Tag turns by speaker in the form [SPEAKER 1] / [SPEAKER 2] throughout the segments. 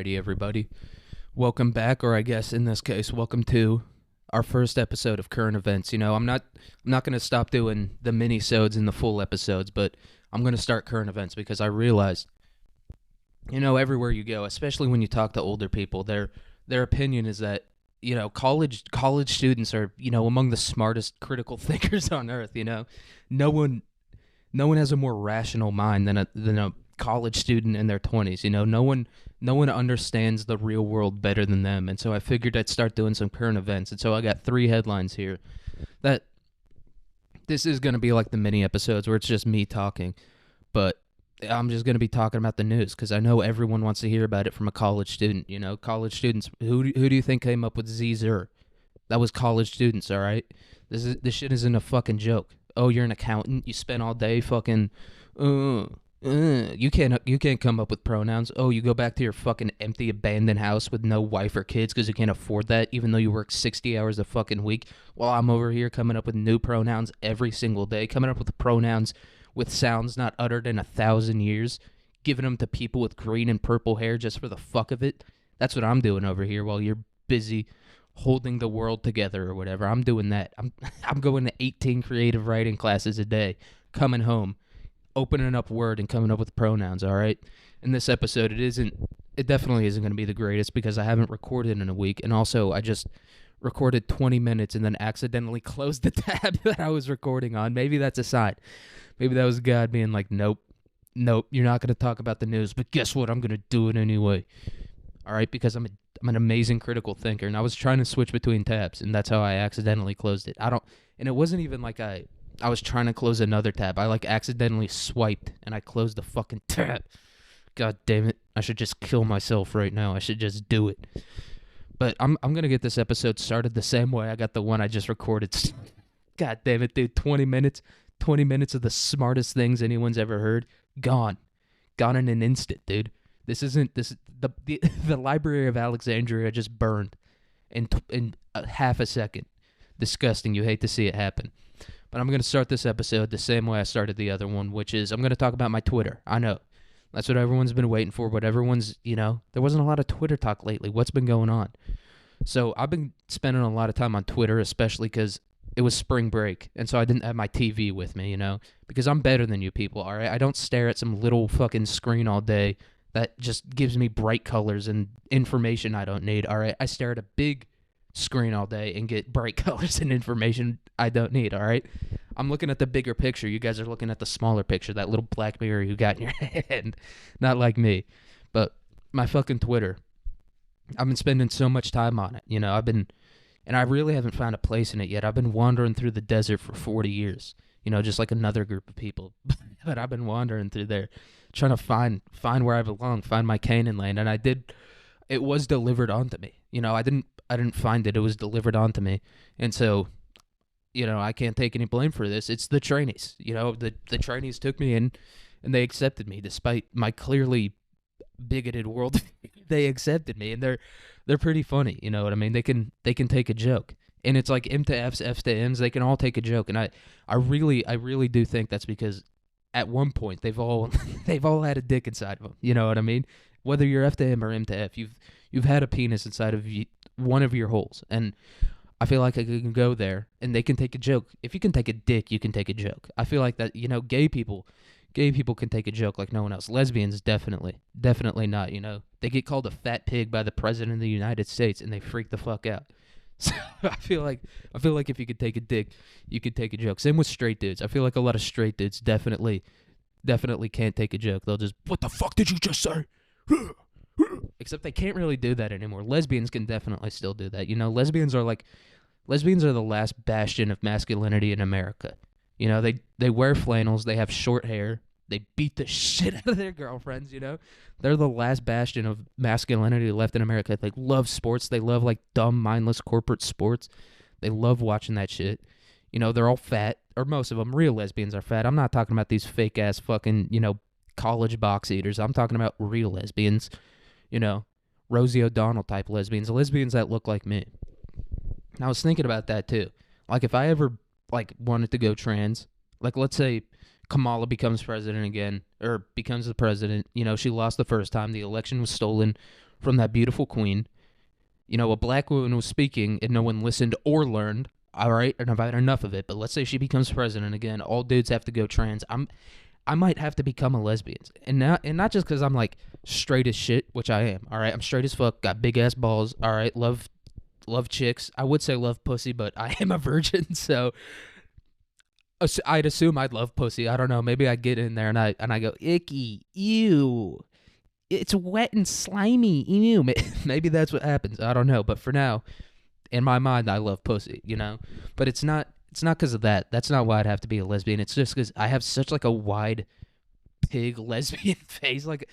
[SPEAKER 1] Alrighty, everybody. Welcome back, or I guess in this case, welcome to our first episode of Current Events. I'm not going to stop doing the mini-sodes and the full episodes, but I'm going to start Current Events because I realized, everywhere you go, especially when you talk to older people, their opinion is that, college students are, among the smartest critical thinkers on earth. No one has a more rational mind than a college student in their 20s. No one understands the real world better than them. And so I figured I'd start doing some current events. And so I got 3 headlines here. That this is going to be like the mini episodes where it's just me talking, but I'm just going to be talking about the news because I know everyone wants to hear about it from a college student. College students. Who do you think came up with Z-Zer? That was college students, all right? This shit isn't a fucking joke. Oh, you're an accountant. You spent all day fucking. You can't come up with pronouns. Oh, you go back to your fucking empty abandoned house with no wife or kids because you can't afford that, even though you work 60 hours a fucking week. While I'm over here coming up with new pronouns every single day, coming up with pronouns with sounds not uttered in 1,000 years, giving them to people with green and purple hair just for the fuck of it. That's what I'm doing over here while you're busy holding the world together or whatever. I'm doing that. I'm going to 18 creative writing classes a day, coming home, opening up Word and coming up with pronouns, all right? In this episode, it definitely isn't going to be the greatest because I haven't recorded in a week, and also I just recorded 20 minutes and then accidentally closed the tab that I was recording on. Maybe that's a sign. Maybe that was God being like, nope, you're not going to talk about the news, but guess what? I'm going to do it anyway, all right? Because I'm an amazing critical thinker, and I was trying to switch between tabs, and that's how I accidentally closed it. And it wasn't even like I was trying to close another tab. I accidentally swiped and I closed the fucking tab. God damn it. I should just kill myself right now. I should just do it. But I'm going to get this episode started the same way I got the one I just recorded. God damn it, dude. 20 minutes of the smartest things anyone's ever heard. Gone in an instant, dude. The Library of Alexandria just burned in half a second. Disgusting. You hate to see it happen. But I'm going to start this episode the same way I started the other one, which is I'm going to talk about my Twitter. I know. That's what everyone's been waiting for, but everyone's, there wasn't a lot of Twitter talk lately. What's been going on? So I've been spending a lot of time on Twitter, especially because it was spring break, and so I didn't have my TV with me, because I'm better than you people, all right? I don't stare at some little fucking screen all day that just gives me bright colors and information I don't need, all right? I stare at a big screen all day and get bright colors and information I don't need, all right? I'm looking at the bigger picture. You guys are looking at the smaller picture, that little black mirror you got in your hand. Not like me. But my fucking Twitter, I've been spending so much time on it. And I really haven't found a place in it yet. I've been wandering through the desert for 40 years, just like another group of people. But I've been wandering through there, trying to find where I belong, find my Canaan land. And I did. It was delivered onto me. I didn't find it. It was delivered onto me. And so, I can't take any blame for this. It's the trainees. The trainees took me in and they accepted me despite my clearly bigoted world. They accepted me, and they're pretty funny. You know what I mean? They can take a joke. And it's like M to F's, F to M's, they can all take a joke. And I really do think that's because at one point they've all had a dick inside of them. You know what I mean? Whether you're F to M or M to F, you've had a penis inside of one of your holes. And I feel like I can go there and they can take a joke. If you can take a dick, you can take a joke. I feel like that, gay people can take a joke like no one else. Lesbians, definitely not, They get called a fat pig by the president of the United States and they freak the fuck out. So I feel like if you could take a dick, you could take a joke. Same with straight dudes. I feel like a lot of straight dudes definitely can't take a joke. They'll just, what the fuck did you just say? Except they can't really do that anymore. Lesbians can definitely still do that. Lesbians are the last bastion of masculinity in America. They wear flannels, they have short hair, they beat the shit out of their girlfriends, They're the last bastion of masculinity left in America. They love sports, they love dumb, mindless corporate sports. They love watching that shit. They're all fat, or most of them. Real lesbians are fat. I'm not talking about these fake ass fucking, college box eaters. I'm talking about real lesbians. Rosie O'Donnell type lesbians that look like me. And I was thinking about that too. If I ever wanted to go trans, let's say Kamala becomes president again, or becomes the president. She lost the first time. The election was stolen from that beautiful queen. You know, a black woman was speaking and no one listened or learned. All right, and I've had enough of it. But let's say she becomes president again. All dudes have to go trans. I might have to become a lesbian, and not just because I'm like straight as shit, which I am. All right, I'm straight as fuck. Got big ass balls. All right, love chicks. I would say love pussy, but I am a virgin, so I'd assume I'd love pussy. I don't know. Maybe I get in there and I go icky, ew. It's wet and slimy, ew. Maybe that's what happens. I don't know. But for now, in my mind, I love pussy. You know, but it's not because of that. That's not why I'd have to be a lesbian. It's just because I have such like a wide pig lesbian face, like,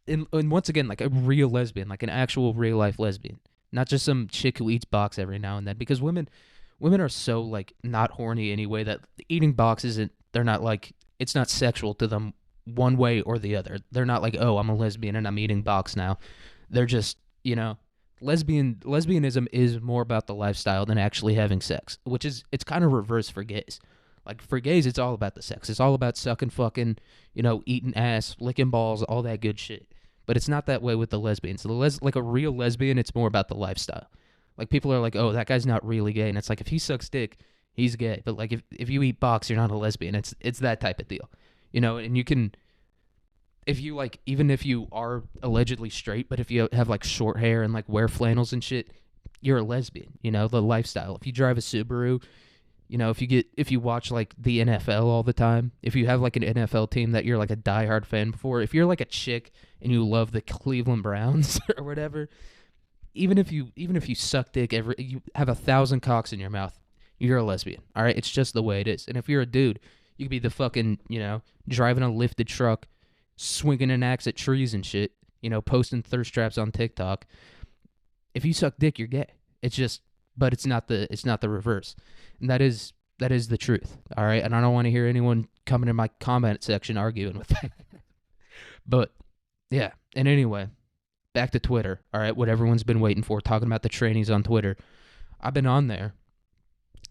[SPEAKER 1] and once again, like a real lesbian, like an actual real life lesbian, not just some chick who eats box every now and then. Because women are so like not horny anyway that eating box isn't. They're not like, it's not sexual to them one way or the other. They're not like, oh, I'm a lesbian and I'm eating box now. They're just, you know, lesbianism is more about the lifestyle than actually having sex, which is, it's kind of reverse for gays. Like for gays, it's all about the sex. It's all about sucking, fucking, you know, eating ass, licking balls, all that good shit. But it's not that way with the lesbians. Like a real lesbian, it's more about the lifestyle. Like people are like, oh, that guy's not really gay, and it's like if he sucks dick, he's gay. But like if you eat box, you're not a lesbian. It's that type of deal. You know, and you can, if you like, even if you are allegedly straight, but if you have like short hair and like wear flannels and shit, you're a lesbian. You know, the lifestyle. If you drive a Subaru, you know, if you watch like the NFL all the time, if you have like an NFL team that you're like a diehard fan before, if you're like a chick and you love the Cleveland Browns or whatever, even if you suck dick you have 1,000 cocks in your mouth, you're a lesbian. All right, it's just the way it is. And if you're a dude, you could be the fucking, you know, driving a lifted truck, swinging an axe at trees and shit, you know, posting thirst traps on TikTok. If you suck dick, you're gay. It's just, but it's not the reverse. And that is the truth. All right, and I don't want to hear anyone coming in my comment section arguing with that. But yeah, and anyway, back to Twitter. All right, what everyone's been waiting for, talking about the trannies on Twitter. I've been on there.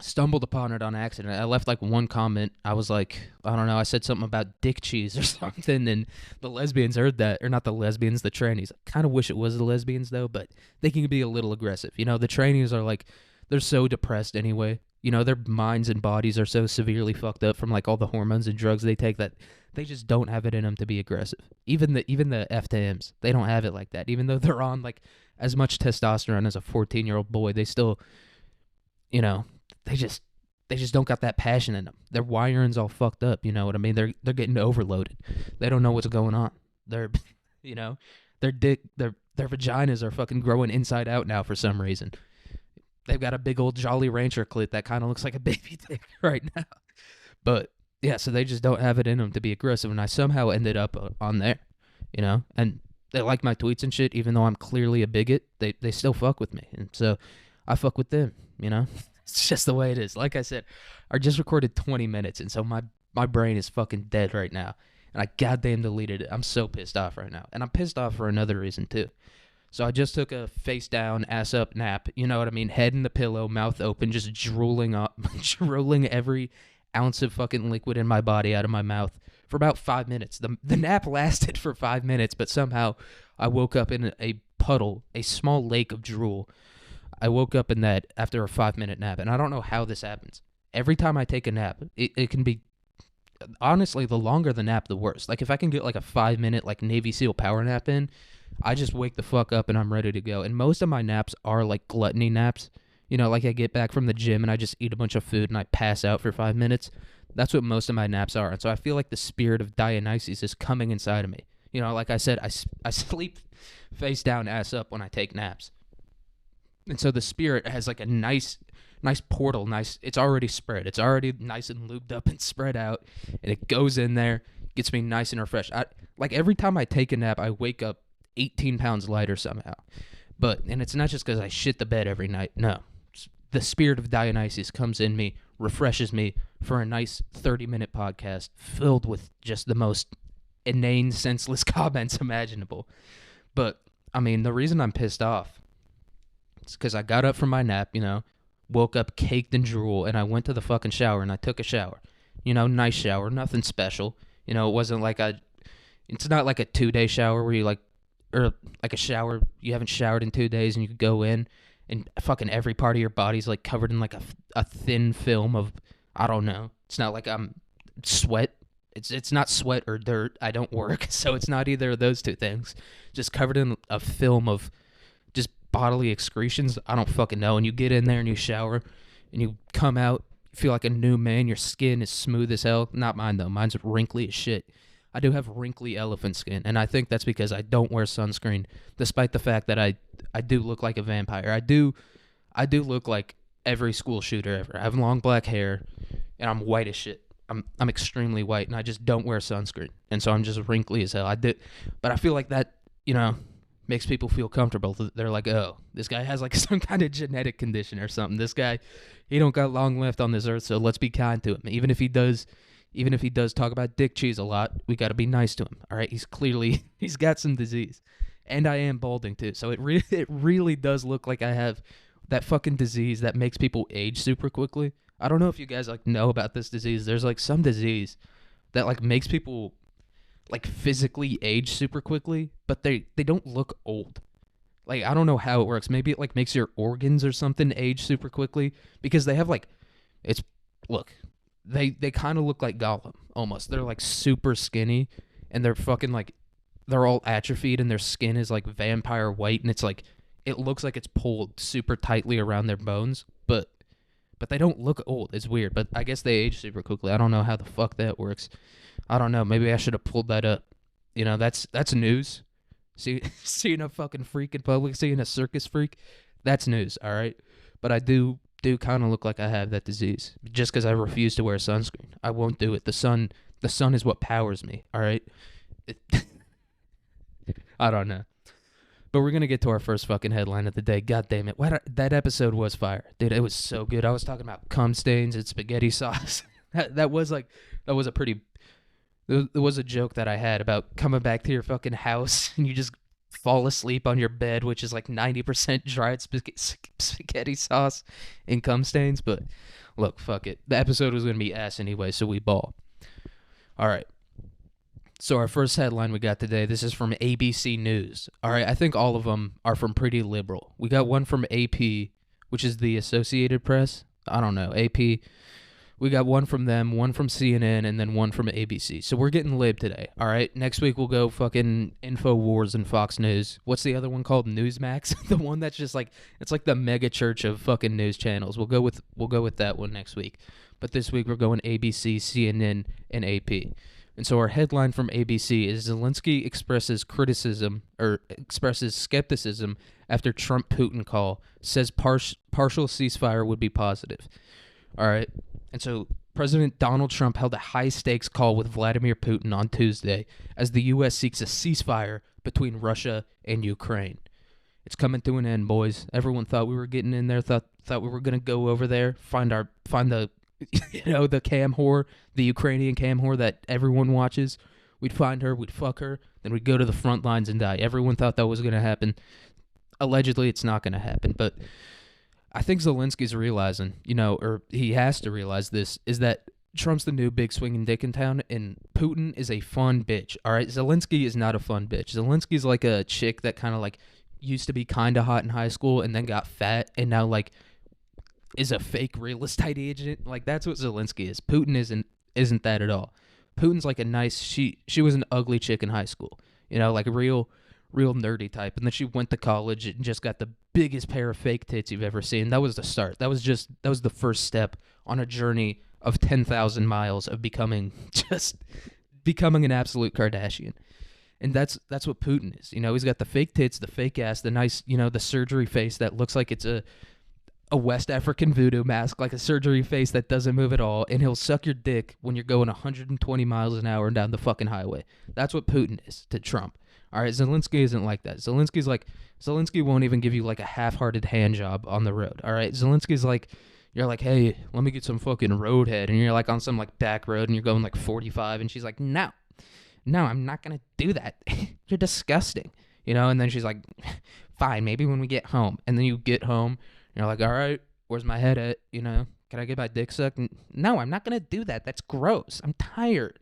[SPEAKER 1] Stumbled upon it on accident. I left like one comment. I was like, I don't know, I said something about dick cheese or something, and the lesbians heard that. Or not the lesbians, the trannies. I kind of wish it was the lesbians though, but they can be a little aggressive. You know, the trannies are like, they're so depressed anyway. You know, their minds and bodies are so severely fucked up from like all the hormones and drugs they take that they just don't have it in them to be aggressive. Even the FTMs, they don't have it like that. Even though they're on like as much testosterone as a 14-year-old boy, they still, you know, they just don't got that passion in them. Their wiring's all fucked up, you know what I mean? They're getting overloaded. They don't know what's going on. They're, you know, their vaginas are fucking growing inside out now for some reason. They've got a big old Jolly Rancher clit that kind of looks like a baby dick right now. But yeah, so they just don't have it in them to be aggressive, and I somehow ended up on there, you know? And they like my tweets and shit, even though I'm clearly a bigot. They still fuck with me, and so I fuck with them, you know? It's just the way it is. Like I said, I just recorded 20 minutes, and so my brain is fucking dead right now. And I goddamn deleted it. I'm so pissed off right now. And I'm pissed off for another reason, too. So I just took a face down, ass up nap. You know what I mean? Head in the pillow, mouth open, just drooling every ounce of fucking liquid in my body out of my mouth for about 5 minutes. The nap lasted for 5 minutes, but somehow I woke up in a puddle, a small lake of drool. I woke up in that after a 5-minute nap, and I don't know how this happens. Every time I take a nap, it can be, honestly, the longer the nap, the worse. Like, if I can get, like, a 5-minute, like, Navy SEAL power nap in, I just wake the fuck up and I'm ready to go. And most of my naps are, like, gluttony naps. You know, like, I get back from the gym and I just eat a bunch of food and I pass out for 5 minutes. That's what most of my naps are. And so I feel like the spirit of Dionysus is coming inside of me. You know, like I said, I sleep face down, ass up when I take naps. And so the spirit has like a nice portal, it's already spread. It's already nice and lubed up and spread out, and it goes in there, gets me nice and refreshed. Like every time I take a nap, I wake up 18 pounds lighter somehow. And it's not just because I shit the bed every night. No. The spirit of Dionysus comes in me, refreshes me for a nice 30-minute podcast filled with just the most inane, senseless comments imaginable. But, I mean, the reason I'm pissed off, it's because I got up from my nap, you know, woke up caked in drool, and I went to the fucking shower, and I took a shower. You know, nice shower, nothing special. You know, it wasn't like it's not like a 2-day shower where you, like, or like a shower, you haven't showered in 2 days, and you go in, and fucking every part of your body's like covered in like a thin film of, I don't know. It's not like I'm sweat. It's not sweat or dirt. I don't work, so it's not either of those two things. Just covered in a film of just bodily excretions. I don't fucking know. And you get in there and you shower, and you come out, you feel like a new man. Your skin is smooth as hell. Not mine though. Mine's wrinkly as shit. I do have wrinkly elephant skin, and I think that's because I don't wear sunscreen, despite the fact that I do look like a vampire. I do look like every school shooter ever. I have long black hair, and I'm white as shit. I'm extremely white, and I just don't wear sunscreen, and so I'm just wrinkly as hell. But I feel like that, makes people feel comfortable. They're like, oh, this guy has like some kind of genetic condition or something. This guy, he don't got long left on this earth, so let's be kind to him. Even if he does talk about dick cheese a lot, we got to be nice to him. All right, he's got some disease, and I am balding too. So it really does look like I have that fucking disease that makes people age super quickly. I don't know if you guys like know about this disease. There's like some disease that like makes people like physically age super quickly, but they don't look old. Like, I don't know how it works. Maybe it like makes your organs or something age super quickly, because they have like, they kind of look like Gollum almost. They're like super skinny, and they're fucking like, they're all atrophied, and their skin is like vampire white, and it's like, it looks like it's pulled super tightly around their bones, but they don't look old. It's weird, but I guess they age super quickly. I don't know how the fuck that works. I don't know. Maybe I should have pulled that up. That's news. Seeing a fucking freak in public, seeing a circus freak, that's news, all right? But I do kind of look like I have that disease, just because I refuse to wear sunscreen. I won't do it. The sun is what powers me, all right? I don't know. But we're going to get to our first fucking headline of the day. God damn it. That episode was fire. Dude, it was so good. I was talking about cum stains and spaghetti sauce. That was a joke that I had about coming back to your fucking house and you just fall asleep on your bed, which is like 90% dried spaghetti sauce and cum stains. But look, fuck it. The episode was going to be ass anyway, so we ball. All right. So our first headline we got today, this is from ABC News. All right, I think all of them are from pretty liberal. We got one from AP, which is the Associated Press. I don't know, AP. We got one from them, one from CNN, and then one from ABC. So we're getting lib today, all right? Next week we'll go fucking InfoWars and Fox News. What's the other one called? Newsmax? The one that's just like, it's like the mega church of fucking news channels. We'll go with that one next week. But this week we're going ABC, CNN, and AP. And so our headline from ABC is Zelensky expresses skepticism after Trump-Putin call, says partial ceasefire would be positive. All right. And so President Donald Trump held a high-stakes call with Vladimir Putin on Tuesday as the U.S. seeks a ceasefire between Russia and Ukraine. It's coming to an end, boys. Everyone thought we were getting in there, thought we were going to go over there, find the the cam whore, the Ukrainian cam whore that everyone watches. We'd find her, we'd fuck her, then we'd go to the front lines and die. Everyone thought that was going to happen. Allegedly, it's not going to happen. But I think Zelensky's realizing, or he has to realize this, is that Trump's the new big swinging dick in town, and Putin is a fun bitch. All right, Zelensky is not a fun bitch. Zelensky's like a chick that kind of like used to be kind of hot in high school and then got fat and now like is a fake real estate agent. Like, that's what Zelensky is. Putin isn't that at all. Putin's like a nice, she was an ugly chick in high school, like a real nerdy type, and then she went to college and just got the biggest pair of fake tits you've ever seen. That was the start. That was the first step on a journey of 10,000 miles of becoming an absolute Kardashian. And that's what Putin is. He's got the fake tits, the fake ass, the nice, the surgery face that looks like it's a West African voodoo mask, like a surgery face that doesn't move at all, and he'll suck your dick when you're going 120 miles an hour down the fucking highway. That's what Putin is to Trump. All right, Zelensky isn't like that. Zelensky won't even give you like a half-hearted hand job on the road. All right, Zelensky's like, you're like, hey, let me get some fucking roadhead, and you're like on some like back road, and you're going like 45, and she's like, no, I'm not gonna do that. You're disgusting, And then she's like, fine, maybe when we get home. And then you get home. You're like, all right, where's my head at? Can I get my dick sucked? No, I'm not going to do that. That's gross. I'm tired.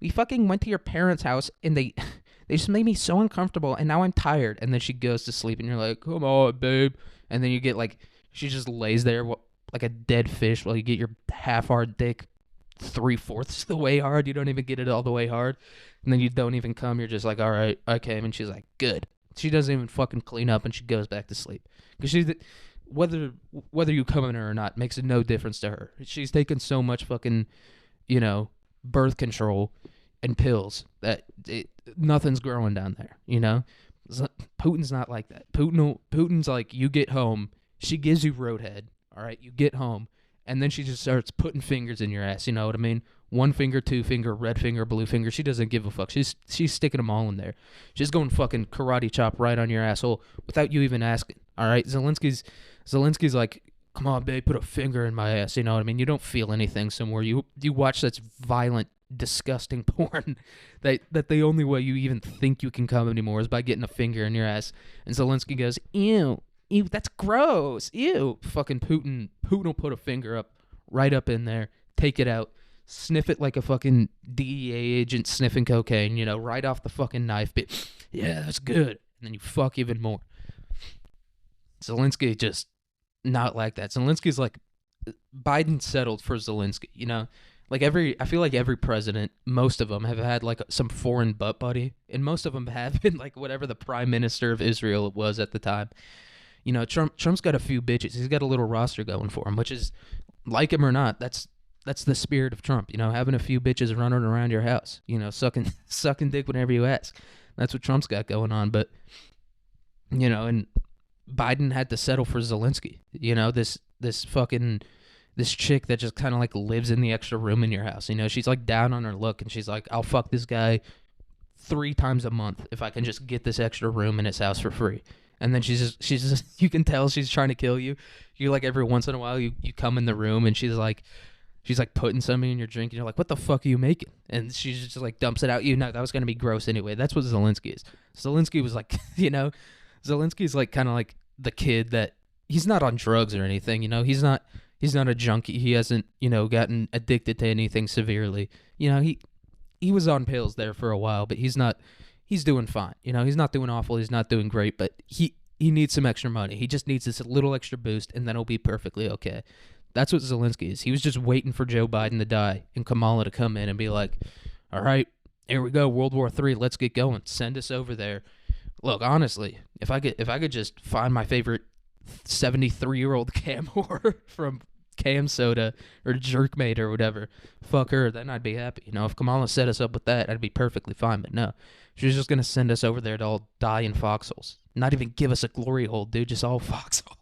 [SPEAKER 1] We fucking went to your parents' house and they They just made me so uncomfortable, and now I'm tired. And then she goes to sleep, and you're like, come on, babe. And then you get like, she just lays there like a dead fish while you get your half-hard dick 3/4 the way hard. You don't even get it all the way hard. And then you don't even come. You're just like, all right, I came. And she's like, good. She doesn't even fucking clean up, and she goes back to sleep. Because whether you come in her or not makes no difference to her. She's taken so much fucking, birth control and pills that nothing's growing down there, Putin's not like that. Putin's like, you get home, she gives you roadhead, all right? You get home, and then she just starts putting fingers in your ass, you know what I mean? 1 finger, 2 finger, red finger, blue finger. She doesn't give a fuck. She's sticking them all in there. She's going fucking karate chop right on your asshole without you even asking, all right? Zelensky's like, come on, babe, put a finger in my ass, you know what I mean? You don't feel anything somewhere. You watch such violent, disgusting porn that the only way you even think you can come anymore is by getting a finger in your ass. And Zelensky goes, ew, that's gross, ew. Fucking Putin will put a finger right up in there, take it out, sniff it like a fucking DEA agent sniffing cocaine, right off the fucking knife. But yeah, that's good. And then you fuck even more. Zelensky just not like that. Zelensky's like, Biden settled for Zelensky, Like I feel like every president, most of them have had like some foreign butt buddy, and most of them have been like whatever the prime minister of Israel was at the time. Trump's got a few bitches. He's got a little roster going for him, which is, like him or not, that's the spirit of Trump. Having a few bitches running around your house, sucking dick whenever you ask. That's what Trump's got going on. But and Biden had to settle for Zelensky. This chick that just kind of like lives in the extra room in your house. She's like down on her luck, and she's like, I'll fuck this guy 3 times a month if I can just get this extra room in his house for free. And then she's just you can tell she's trying to kill you. You like every once in a while you come in the room, and she's like putting something in your drink, and you're like, what the fuck are you making? And she just like dumps it out. That was gonna be gross anyway. That's what Zelensky is. Zelensky was like, Zelensky's like kind of like the kid that he's not on drugs or anything. He's not a junkie. He hasn't gotten addicted to anything severely. He was on pills there for a while, but he's doing fine. He's not doing awful. He's not doing great, but he needs some extra money. He just needs this little extra boost, and then he'll be perfectly okay. That's what Zelensky is. He was just waiting for Joe Biden to die and Kamala to come in and be like, all right, here we go, World War III, let's get going. Send us over there. Look, honestly, if I could just find my favorite 73-year-old cam whore from Cam Soda or Jerkmate or whatever, fuck her, then I'd be happy. If Kamala set us up with that, I'd be perfectly fine. But no, she's just going to send us over there to all die in foxholes. Not even give us a glory hole, dude, just all foxholes.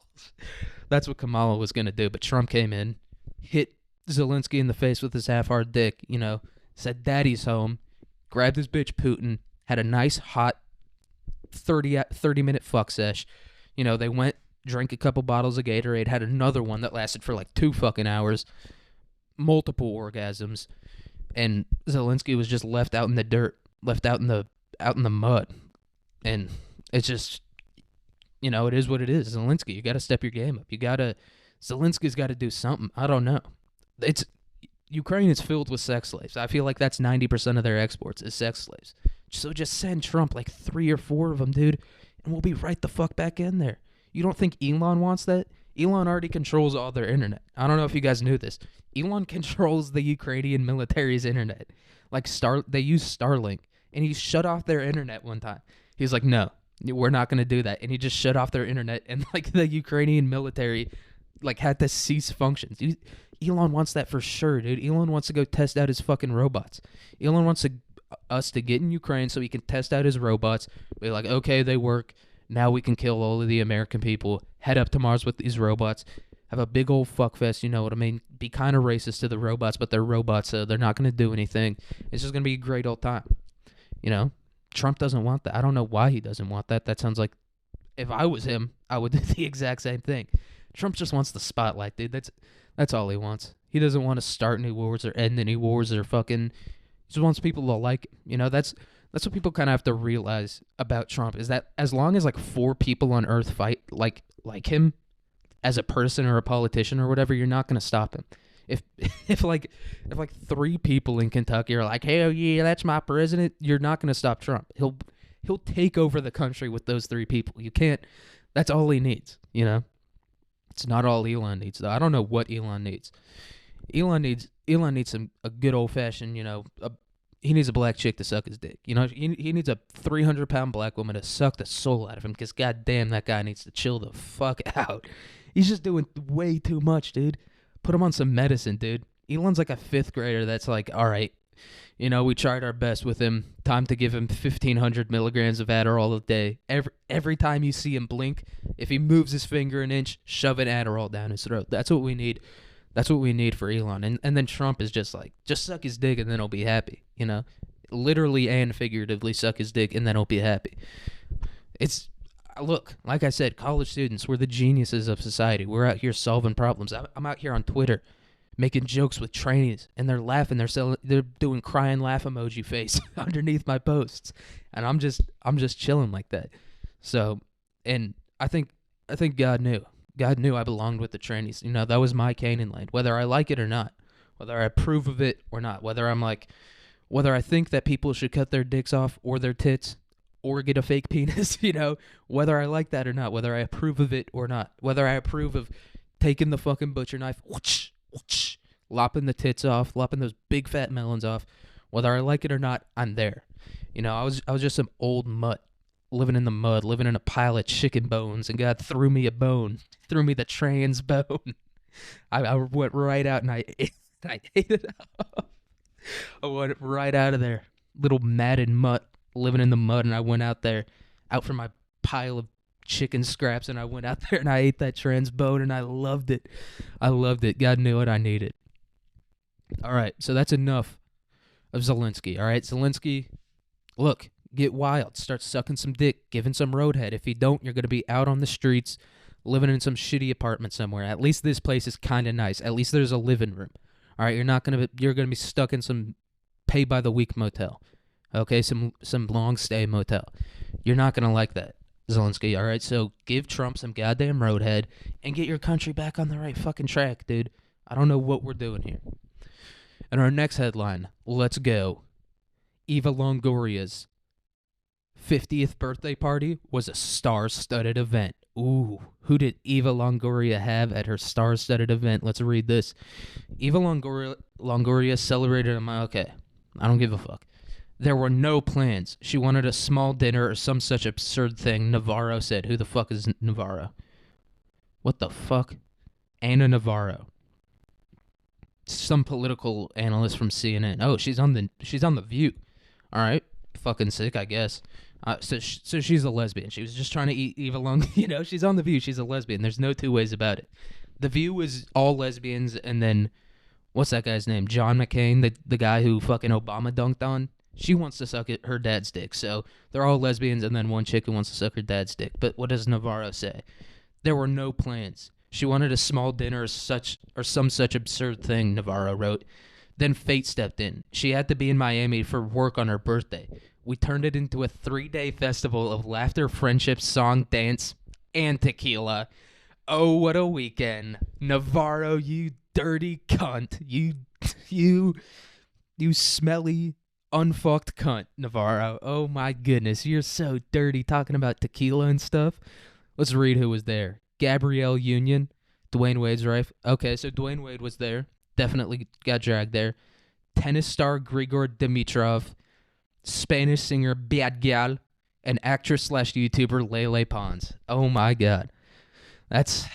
[SPEAKER 1] That's what Kamala was going to do. But Trump came in, hit Zelensky in the face with his half-hard dick, said daddy's home, grabbed his bitch Putin, had a nice hot 30-minute fuck sesh. They went, drank a couple bottles of Gatorade, had another one that lasted for like 2 fucking hours, multiple orgasms, and Zelensky was just left out in the dirt, left out in the mud. And it's just, it is what it is. Zelensky, you got to step your game up. Zelensky's got to do something. I don't know. Ukraine is filled with sex slaves. I feel like that's 90% of their exports is sex slaves. So just send Trump like 3 or 4 of them, dude, and we'll be right the fuck back in there. You don't think Elon wants that? Elon already controls all their internet. I don't know if you guys knew this. Elon controls the Ukrainian military's internet. Like they use Starlink, and he shut off their internet one time. He's like, no, we're not going to do that. And he just shut off their internet, and like the Ukrainian military like had to cease functions. Elon wants that for sure, dude. Elon wants to go test out his fucking robots. Elon wants us to get in Ukraine so he can test out his robots. Be like, okay, they work. Now we can kill all of the American people, head up to Mars with these robots, have a big old fuckfest, you know what I mean? Be kind of racist to the robots, but they're robots, so they're not going to do anything. It's just going to be a great old time. Trump doesn't want that. I don't know why he doesn't want that. That sounds like, if I was him, I would do the exact same thing. Trump just wants the spotlight, dude. That's all he wants. He doesn't want to start any wars or end any wars or fucking... He just wants people to like him. That's what people kind of have to realize about Trump, is that as long as like 4 people on Earth fight like him as a person or a politician or whatever, you're not going to stop him. If like 3 people in Kentucky are like, hell yeah, that's my president, you're not going to stop Trump. He'll take over the country with those 3 people. You can't. That's all he needs. You know. It's not all Elon needs though. I don't know what Elon needs. Elon needs a good old fashioned. He needs a black chick to suck his dick. He needs a 300-pound black woman to suck the soul out of him. Because goddamn, that guy needs to chill the fuck out. He's just doing way too much, dude. Put him on some medicine, dude. Elon's like a 5th grader that's like, all right, we tried our best with him. Time to give him 1,500 milligrams of Adderall a day. Every time you see him blink, if he moves his finger an inch, shove an Adderall down his throat. That's what we need. That's what we need for Elon. And then Trump is just like, just suck his dick and then he'll be happy. Literally and figuratively suck his dick and then he'll be happy. Look, like I said, college students, we're the geniuses of society. We're out here solving problems. I'm out here on Twitter making jokes with trainees, and they're laughing. They're doing crying laugh emoji face underneath my posts, and I'm just chilling like that. So, and I think God knew. God knew I belonged with the trainees. That was my Canaan land, whether I like it or not, whether I approve of it or not, whether I think that people should cut their dicks off or their tits or get a fake penis, whether I like that or not, whether I approve of it or not, whether I approve of taking the fucking butcher knife, whoosh, whoosh, lopping the tits off, lopping those big fat melons off, whether I like it or not, I'm there. I was just some old mutt living in the mud, living in a pile of chicken bones, and God threw me a bone, threw me the trans bone. I went right out and I ate it up. I went right out of there, little matted mutt living in the mud, and I went out from my pile of chicken scraps, and I went out there and I ate that trans bone, and I loved it. God knew what I needed. All right, so that's enough of Zelensky. All right, Zelensky, look, get wild, start sucking some dick, giving some roadhead. If you don't, you're going to be out on the streets, living in some shitty apartment somewhere. At least this place is kind of nice. At least there's a living room. All right, you're going to be stuck in some pay by the week motel. Okay, some long stay motel. You're not going to like that, Zelensky, all right? So give Trump some goddamn roadhead and get your country back on the right fucking track, dude. I don't know what we're doing here. And our next headline, let's go. Eva Longoria's 50th birthday party was a star-studded event. Ooh, who did Eva Longoria have at her star-studded event? Let's read this. Eva Longoria celebrated okay, I don't give a fuck. There were no plans. She wanted a small dinner or some such absurd thing, Navarro said. Who the fuck is Navarro? What the fuck? Ana Navarro. Some political analyst from CNN. Oh, she's on the View. All right, fucking sick, I guess. So she's a lesbian. She was just trying to eat Eva Long. She's on the View. She's a lesbian. There's no two ways about it. The View is all lesbians, and then what's that guy's name? John McCain, the guy who fucking Obama dunked on. She wants to suck her dad's dick. So they're all lesbians, and then one chick who wants to suck her dad's dick. But what does Navarro say? There were no plans. She wanted a small dinner or some such absurd thing, Navarro wrote. Then fate stepped in. She had to be in Miami for work on her birthday. We turned it into a 3-day festival of laughter, friendship, song, dance, and tequila. Oh, what a weekend. Navarro, you dirty cunt. You smelly, unfucked cunt, Navarro. Oh my goodness, you're so dirty talking about tequila and stuff. Let's read who was there. Gabrielle Union, Dwayne Wade's wife. Okay, so Dwayne Wade was there. Definitely got dragged there. Tennis star Grigor Dimitrov, Spanish singer Bad Gal, and actress/YouTuber Lele Pons. Oh my god. That's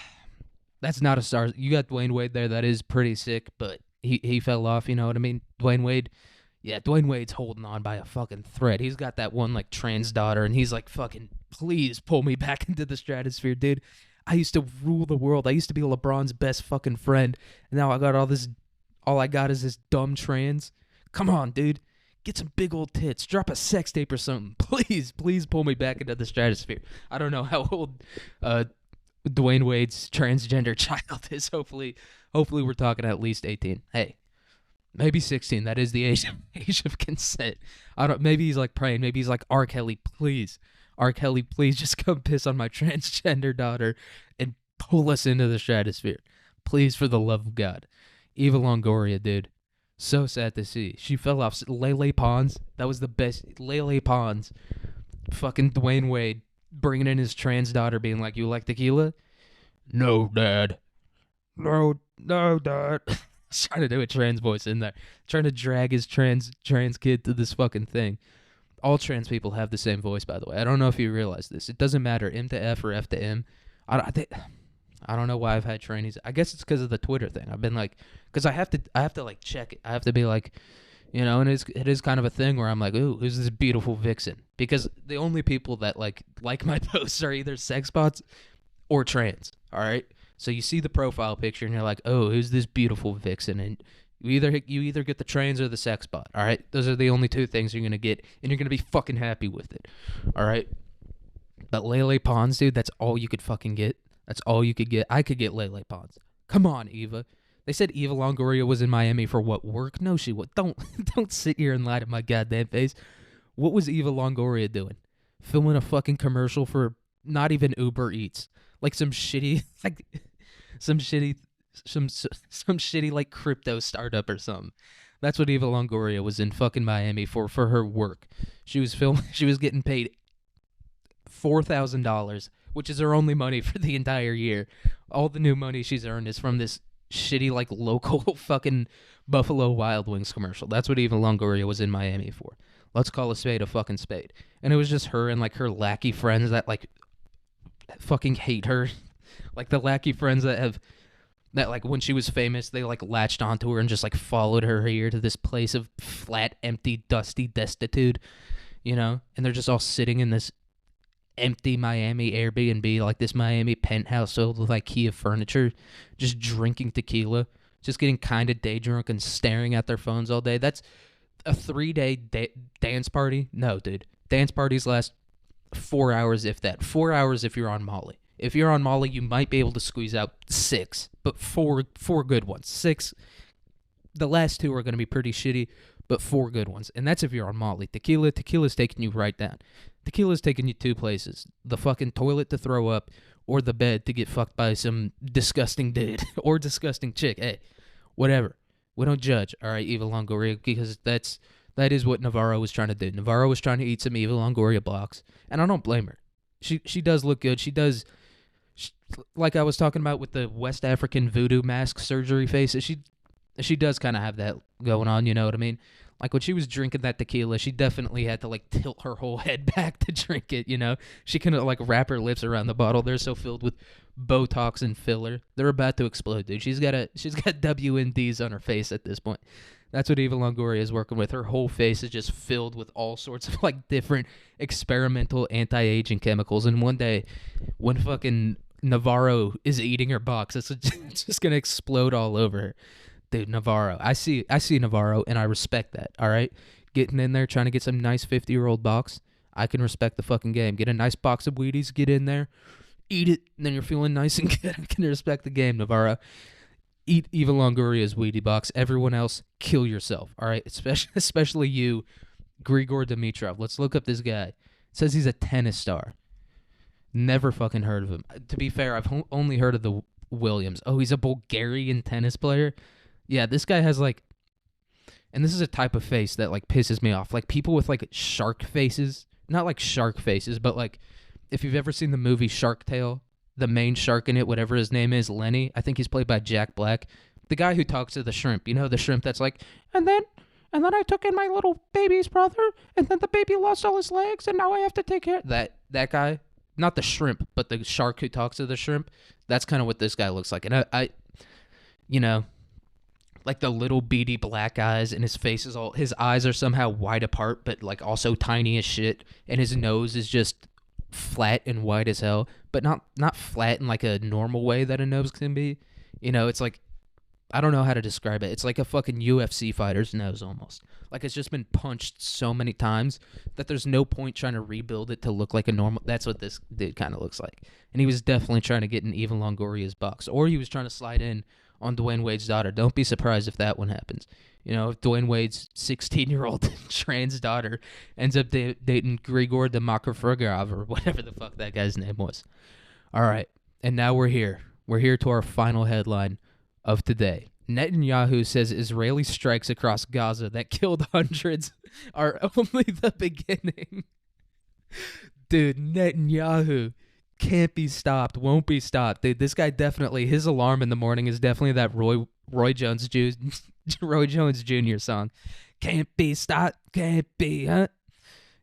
[SPEAKER 1] not a star. You got Dwayne Wade there. That is pretty sick, but he fell off, you know what I mean? Dwayne Wade's holding on by a fucking thread. He's got that one like trans daughter, and he's like, fucking please pull me back into the stratosphere, dude. I used to rule the world. I used to be LeBron's best fucking friend. And now I got all I got is this dumb trans. Come on, dude. Get some big old tits. Drop a sex tape or something. Please pull me back into the stratosphere. I don't know how old Dwayne Wade's transgender child is. Hopefully we're talking at least 18. Hey, maybe 16. That is the age of consent. Maybe he's like praying. Maybe he's like, R. Kelly, please. R. Kelly, please just come piss on my transgender daughter and pull us into the stratosphere. Please, for the love of God. Eva Longoria, dude. So sad to see. She fell off. Lele Pons, that was the best. Lele Pons Fucking Dwayne Wade bringing in his trans daughter, being like, "You like tequila?" No, Dad. No, Dad. Trying to do a trans voice in there, trying to drag his trans kid to this fucking thing. All trans people have the same voice, by the way. I don't know if you realize this. It doesn't matter M to F or F to M. I don't know why I've had trainees. I guess it's because of the Twitter thing. I've been like, because I have to like check it. I have to be like, and it is kind of a thing where I'm like, ooh, who's this beautiful vixen? Because the only people that like my posts are either sex bots or trans. All right. So you see the profile picture and you're like, oh, who's this beautiful vixen? And you either get the trans or the sex bot. All right. Those are the only two things you're gonna get, and you're gonna be fucking happy with it. All right. But Lele Pons, dude, that's all you could fucking get. That's all you could get. I could get Lele Pons. Come on, Eva. They said Eva Longoria was in Miami for what, work? No, she was. Don't sit here and lie to my goddamn face. What was Eva Longoria doing? Filming a fucking commercial for not even Uber Eats, like some shitty like crypto startup or something. That's what Eva Longoria was in fucking Miami for her work. She was getting paid $4,000, which is her only money for the entire year. All the new money she's earned is from this shitty like local fucking Buffalo Wild Wings commercial. That's what Eva Longoria was in Miami for. Let's call a spade a fucking spade. And it was just her and like her lackey friends that like fucking hate her. Like the lackey friends that like when she was famous, they like latched onto her and just like followed her here to this place of flat, empty, dusty destitute, and they're just all sitting in this empty Miami Airbnb, like this Miami penthouse filled with IKEA furniture, just drinking tequila, just getting kind of day drunk and staring at their phones all day. That's a 3-day dance party. No, dude. Dance parties last 4 hours, if that. 4 hours if you're on Molly. If you're on Molly, you might be able to squeeze out 6, but four good ones. 6. The last 2 are going to be pretty shitty, but 4 good ones. And that's if you're on Molly. Tequila's taking you right down. Tequila's taking you 2 places. The fucking toilet to throw up, or the bed to get fucked by some disgusting dude or disgusting chick. Hey, whatever. We don't judge, all right, Eva Longoria, because that is what Navarro was trying to do. Navarro was trying to eat some Eva Longoria blocks, and I don't blame her. She does look good. Like I was talking about with the West African voodoo mask surgery face, she does kind of have that going on, you know what I mean? Like when she was drinking that tequila, she definitely had to like tilt her whole head back to drink it, She couldn't like wrap her lips around the bottle. They're so filled with Botox and filler. They're about to explode, dude. She's got WNDs on her face at this point. That's what Eva Longoria is working with. Her whole face is just filled with all sorts of like different experimental anti-aging chemicals. And one day, when fucking Navarro is eating her box, it's just gonna explode all over her. Dude, Navarro. I see Navarro, and I respect that, all right? Getting in there, trying to get some nice 50-year-old box, I can respect the fucking game. Get a nice box of Wheaties, get in there, eat it, and then you're feeling nice and good. I can respect the game, Navarro. Eat Eva Longoria's Wheatie box. Everyone else, kill yourself, all right? Especially you, Grigor Dimitrov. Let's look up this guy. It says he's a tennis star. Never fucking heard of him. To be fair, I've only heard of the Williams. Oh, he's a Bulgarian tennis player? Yeah, this guy has like, and this is a type of face that like pisses me off. Like people with like shark faces, not like shark faces, but like if you've ever seen the movie Shark Tale, the main shark in it, whatever his name is, Lenny, I think he's played by Jack Black. The guy who talks to the shrimp, the shrimp that's like, and then I took in my little baby's brother, and then the baby lost all his legs, and now I have to take care. That guy, not the shrimp, but the shark who talks to the shrimp. That's kind of what this guy looks like. And I like the little beady black eyes, and his eyes are somehow wide apart, but like also tiny as shit, and his nose is just flat and wide as hell, but not flat in like a normal way that a nose can be. It's like, I don't know how to describe it. It's like a fucking UFC fighter's nose almost. Like it's just been punched so many times that there's no point trying to rebuild it to look like a normal. That's what this dude kind of looks like. And he was definitely trying to get in Eva Longoria's box, or he was trying to slide in on Dwayne Wade's daughter. Don't be surprised if that one happens. If Dwayne Wade's 16-year-old trans daughter ends up dating Grigor Dimitrov or whatever the fuck that guy's name was. All right, and now we're here. We're here to our final headline of today. Netanyahu says Israeli strikes across Gaza that killed hundreds are only the beginning. Dude, Netanyahu can't be stopped, won't be stopped. Dude, this guy definitely, his alarm in the morning is definitely that Roy Jones Roy Jones Jr. song. Can't be stopped, can't be, huh?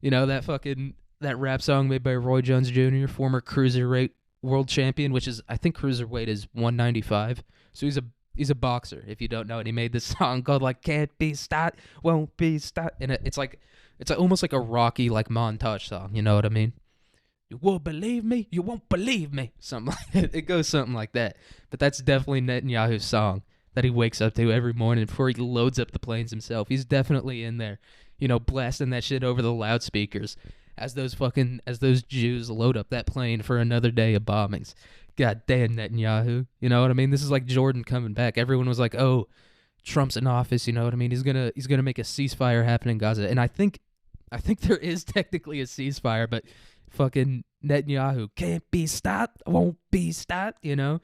[SPEAKER 1] You know, that rap song made by Roy Jones Jr., former cruiserweight world champion, which is, I think cruiserweight is 195. So he's a boxer, if you don't know it. He made this song called like "Can't Be Stopped, Won't Be Stopped," and it's almost like a Rocky like montage song. You know what I mean? You will believe me, you won't believe me. Something like it goes something like that. But that's definitely Netanyahu's song that he wakes up to every morning before he loads up the planes himself. He's definitely in there, you know, blasting that shit over the loudspeakers as those Jews load up that plane for another day of bombings. God damn Netanyahu. You know what I mean? This is like Jordan coming back. Everyone was like, "Oh, Trump's in office, you know what I mean? He's going to make a ceasefire happen in Gaza." And I think there is technically a ceasefire, but fucking Netanyahu can't be stopped, won't be stopped, you know?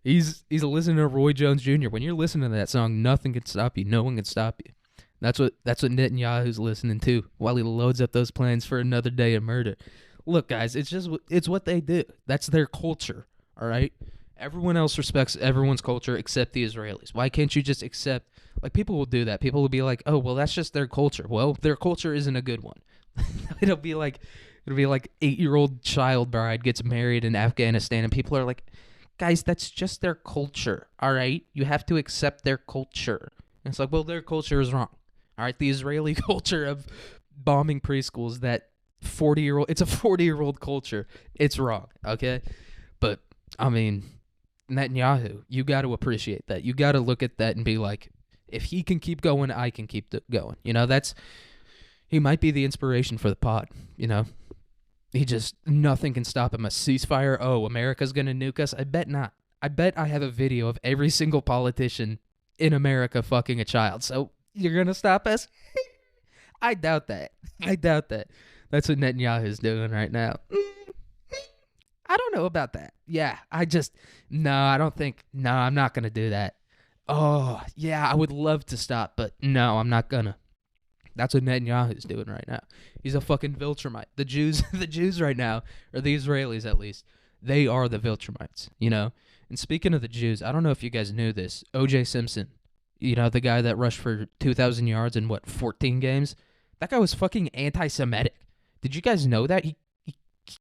[SPEAKER 1] He's listening to Roy Jones Jr. When you're listening to that song, nothing can stop you. No one can stop you. That's what Netanyahu's listening to while he loads up those planes for another day of murder. Look, guys, it's what they do. That's their culture, all right? Everyone else respects everyone's culture except the Israelis. Why can't you just accept, like, people will do that. People will be like, "Oh, well, that's just their culture." Well, their culture isn't a good one. It'll be like 8-year-old child bride gets married in Afghanistan, and people are like, "Guys, that's just their culture, all right? You have to accept their culture." And it's like, well, their culture is wrong. All right, the Israeli culture of bombing preschools, that 40-year-old, it's a 40-year-old culture. It's wrong, okay? But, I mean, Netanyahu, you got to appreciate that. You got to look at that and be like, if he can keep going, I can keep going. You know, he might be the inspiration for the pod, you know? Nothing can stop him. A ceasefire, oh, America's going to nuke us? I bet not. I bet I have a video of every single politician in America fucking a child. So you're going to stop us? I doubt that. That's what Netanyahu's doing right now. I don't know about that. Yeah, I'm not going to do that. Oh, yeah, I would love to stop, but no, I'm not going to. That's what Netanyahu's doing right now. He's a fucking Viltrumite. The Jews right now, or the Israelis at least, they are the Viltrumites, you know? And speaking of the Jews, I don't know if you guys knew this. O.J. Simpson, you know, the guy that rushed for 2,000 yards in, 14 games? That guy was fucking anti-Semitic. Did you guys know that? He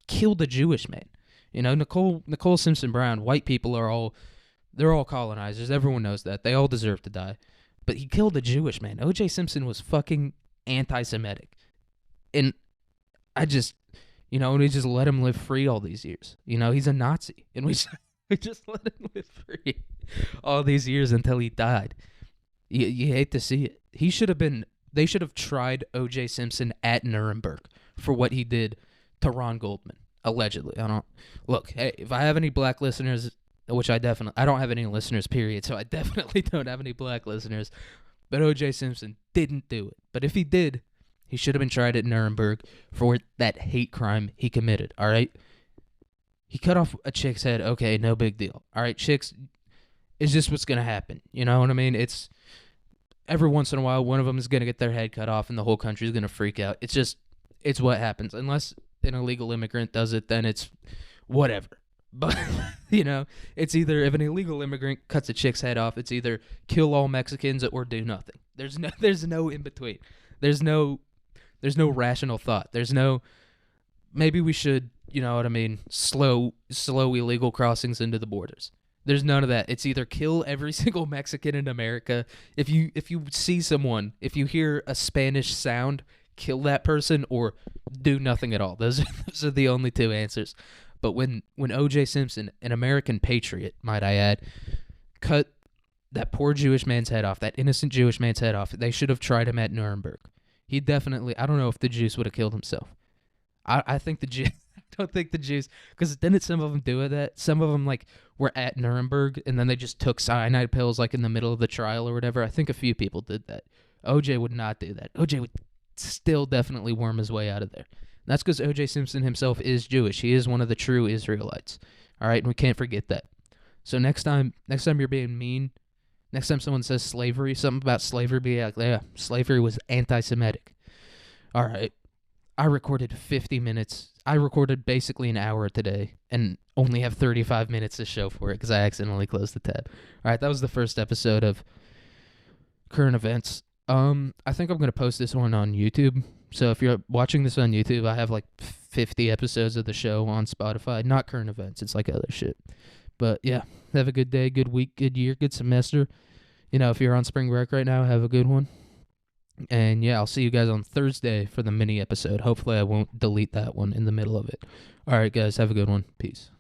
[SPEAKER 1] killed a Jewish man. You know, Nicole Simpson Brown, white people they're all colonizers. Everyone knows that. They all deserve to die. But he killed a Jewish man. O.J. Simpson was fucking anti-Semitic. And we just let him live free all these years. You know, he's a Nazi. And we just let him live free all these years until he died. You hate to see it. They should have tried O.J. Simpson at Nuremberg for what he did to Ron Goldman, allegedly. Hey, if I have any black listeners, which I don't have any listeners, period, so I definitely don't have any black listeners, but O.J. Simpson didn't do it. But if he did, he should have been tried at Nuremberg for that hate crime he committed, all right? He cut off a chick's head, okay, no big deal. All right, chicks, it's just what's going to happen, you know what I mean? It's every once in a while, one of them is going to get their head cut off and the whole country is going to freak out. It's what happens. Unless an illegal immigrant does it, then it's whatever. But, you know, it's either, if an illegal immigrant cuts a chick's head off, it's either kill all Mexicans or do nothing. There's no in between. There's no rational thought. There's no, maybe we should, you know what I mean, slow illegal crossings into the borders. There's none of that. It's either kill every single Mexican in America. If you see someone, if you hear a Spanish sound, kill that person or do nothing at all. Those are the only two answers. But when O.J. Simpson, an American patriot, might I add, cut that poor Jewish man's head off, that innocent Jewish man's head off, they should have tried him at Nuremberg. He definitely, I don't know if the Jews would have killed himself. I think the Jews, I don't think the Jews, because didn't some of them do that? Some of them, like, were at Nuremberg, and then they just took cyanide pills, like, in the middle of the trial or whatever. I think a few people did that. O.J. would not do that. O.J. would still definitely worm his way out of there. That's because O.J. Simpson himself is Jewish. He is one of the true Israelites. All right, and we can't forget that. So next time you're being mean, next time someone says slavery, something about slavery, be like, yeah, slavery was anti-Semitic. All right, I recorded 50 minutes. I recorded basically an hour today and only have 35 minutes to show for it because I accidentally closed the tab. All right, that was the first episode of Current Events. I think I'm going to post this one on YouTube. So if you're watching this on YouTube, I have like 50 episodes of the show on Spotify. Not Current Events. It's like other shit. But yeah, have a good day, good week, good year, good semester. If you're on spring break right now, have a good one. And yeah, I'll see you guys on Thursday for the mini episode. Hopefully I won't delete that one in the middle of it. All right, guys, have a good one. Peace.